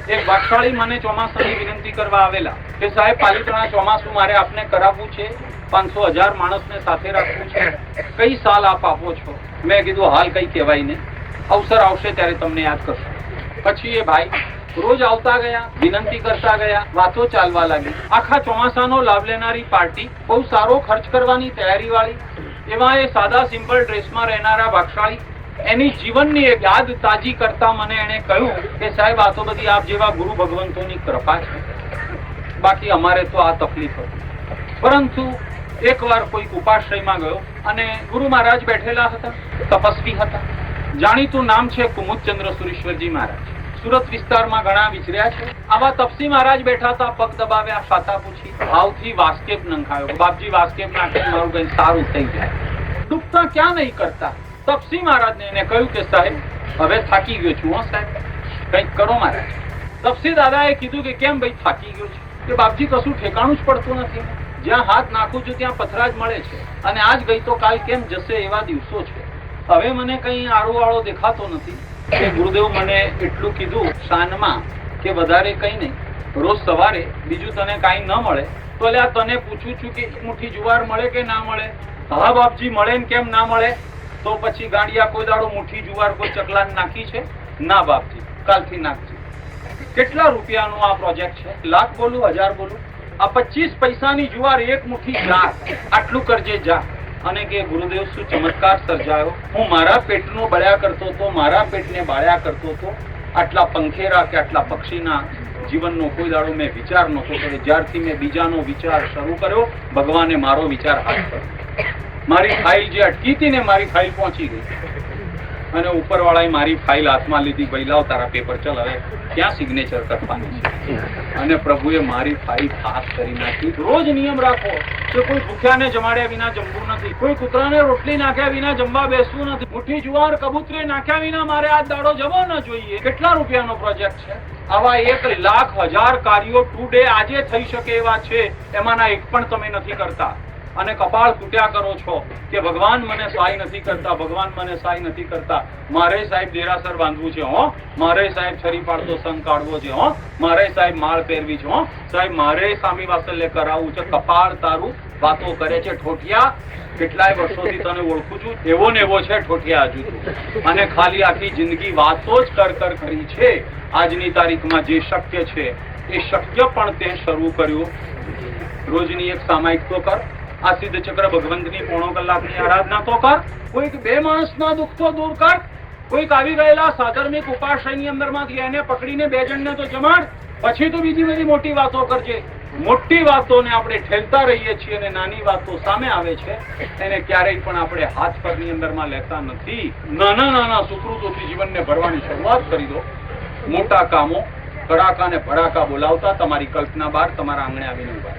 એક વાક્ષાળી મને ચોમાસાની વિનંતી કરવા આવેલા કે સાહેબ પાલિતાણા ચોમાસું મારે આપને કરાવવું છે, 500,000 માણસને સાથે રાખવું છે, કઈ સાલ આપ આપો છો? મેં કીધું હાલ કઈ કહેવાય નહીં, અવસર આવશે ત્યારે તમને યાદ કરશો. પછી એ ભાઈ રોજ આવતા ગયા, વિનંતી કરતા ગયા, વાતો ચાલવા લાગી. આખા ચોમાસાનો લાભ લેનારી પાર્ટી, બહુ સારો ખર્ચ કરવાની તૈયારી વાળી, એમાં એ સાદા સિમ્પલ ડ્રેસમાં રહેનારા ભાગશાળી, એની જીવનની એક યાદ તાજી કરતા મને એને કહ્યું કે સાહેબ આ તો બધી આપ જેવા ગુરુ ભગવંતોની કૃપા છે, બાકી અમારે તો આ તકલીફ હતી. પરંતુ એકવાર કોઈક ઉપાશ્રયમાં ગયો અને ગુરુ મહારાજ બેઠેલા હતા, તપસ્વી હતા. જાણીતું નામ છે કુમુદચંદ્ર સુરેશ્વરજી મહારાજ. સુરત વિસ્તારમાં ઘણા વિચર્યા છે. આવા તપસી મહારાજ બેઠા હતા, પગ દબાવ્યા, ખાતા પૂછી, ભાવથી વાસ્કેપ નંખાયો. બાપજી વાસ્કેપ નાખી મારું કઈ સારું થઈ જાય. દુખતા ક્યાં નહીં કરતા. તપસી મહારાજને એને કહ્યું કે સાહેબ હવે થાકી ગયો છું, હો સાહેબ કંઈક કરો મહારાજ. તપસી દાદાએ કીધું કે કેમ ભાઈ થાકી ગયો છે? કે બાપજી કશું ઠેકાણું જ પડતું નથી, જ્યાં હાથ નાખું છું ત્યાં પથરા જ મળે છે, અને આજ ગઈ તો કાલ કેમ જશે એવા દિવસો છે. હવે મને કઈ આળો દેખાતો નથી. કે ગુરુદેવ મને એટલું કીધું શાનમાં કે વધારે કઈ નહીં, રોજ સવારે બીજું તને કાંઈ ન મળે તો લે તને પૂછું છું કે એક મુઠ્ઠી જુવાર મળે કે ના મળે? હા બાપજી મળે ને કેમ ના મળે? તો પછી ગાંડિયા કોઈ દાડો મુઠ્ઠી જુવાર કોઈ ચકલાને નાખી છે? ના બાપજી, કાલથી નાખજી. કેટલા રૂપિયાનો આ પ્રોજેક્ટ છે? લાખ બોલું, 1000 બોલું? આ 25 પૈસાની જુવાર એક મુઠ્ઠી જા, આટલું કરજે જા. અને કે ગુરુદેવ શું ચમત્કાર સર્જાયો. હું મારા પેટનો બળ્યા કરતો હતો, મારા પેટને બાળ્યા કરતો હતો. આટલા પંખેરા કે આટલા પક્ષીના જીવનનો કોઈ દાડો મેં વિચાર નહોતો કર્યો. જ્યારથી મેં બીજાનો વિચાર શરૂ કર્યો, ભગવાને મારો વિચાર હાથ કર્યો. મારી ફાઇલ જે અટકી હતી ને, મારી ફાઇલ પહોંચી ગઈ, અને ઉપરવાળાએ મારી ફાઇલ હાથમાં લીધી. ભાઈ લાવ તારા પેપર, ચલ હવે ક્યાં સિગ્નેચર કરવાની છે. અને પ્રભુએ મારી ફાઇલ પાસ કરી નાખી. રોજ નિયમ રાખો કે કોઈ ભૂખ્યાને જમાડ્યા વિના જમવું નથી, કોઈ કૂતરાને રોટલી નાખ્યા વિના જમવા બેસવું નથી, મુઠ્ઠી જુવાર કબૂતરે નાખ્યા વિના મારે આ દાડો જવો ન જોઈએ. કેટલા રૂપિયાનો પ્રોજેક્ટ છે? આવા 1,00,000 કાર્યો ટુ ડે આજે થઈ શકે એવા છે, એમાંના એક પણ તમે નથી કરતા. અને કપાળ તૂટ્યા કરો છો કે ભગવાન મને સહાય નથી કરતા, ભગવાન મને સહાય નથી કરતા. મારે સાહેબ દેરાસર બાંધવું છે, હો મારે સાહેબ છરી પાડતો સંગ કાઢવો છે, હો મારે સાહેબ માળ પહેરવી છે, હો સાહેબ મારે સ્વામી વાત્સલ્ય કરાવવું છે. કપાળ તારું વાતો કરે છે ઠોઠિયા. કેટલાય વર્ષોથી તને ઓળખું છું, એવો ને એવો છે ઠોઠિયા હજુ તું. અને ખાલી આખી જિંદગી વાતો જ કર કરી છે. આજની તારીખમાં જે શક્ય છે એ શક્ય પણ તે શરૂ કર્યું. રોજની એક સામાયિક તો કર, આ સિદ્ધ ચક્ર ભગવંતની પોણો કલાકની આરાધના તો કર, કોઈક 2 માણસના દુઃખ તો દૂર કર, કોઈક આવી ગયેલા સાધર્મિક ઉપાશ્રયની અંદરમાંથી એને પકડીને 2 જણને તો જમાડ. પછી તો બીજી બધી મોટી વાતો કરજે. મોટી વાતોને આપણે ઠેલતા રહીએ છીએ અને નાની વાતો સામે આવે છે એને ક્યારેય પણ આપણે હાથ પગની અંદરમાં લેતા નથી. નાના સુકૃતોથી જીવનને ભરવાની શરૂઆત કરી દો. મોટા કામો કડાકા ને ભડાકા બોલાવતા તમારી કલ્પના બહાર તમારા આંગણે આવીને ઉભા.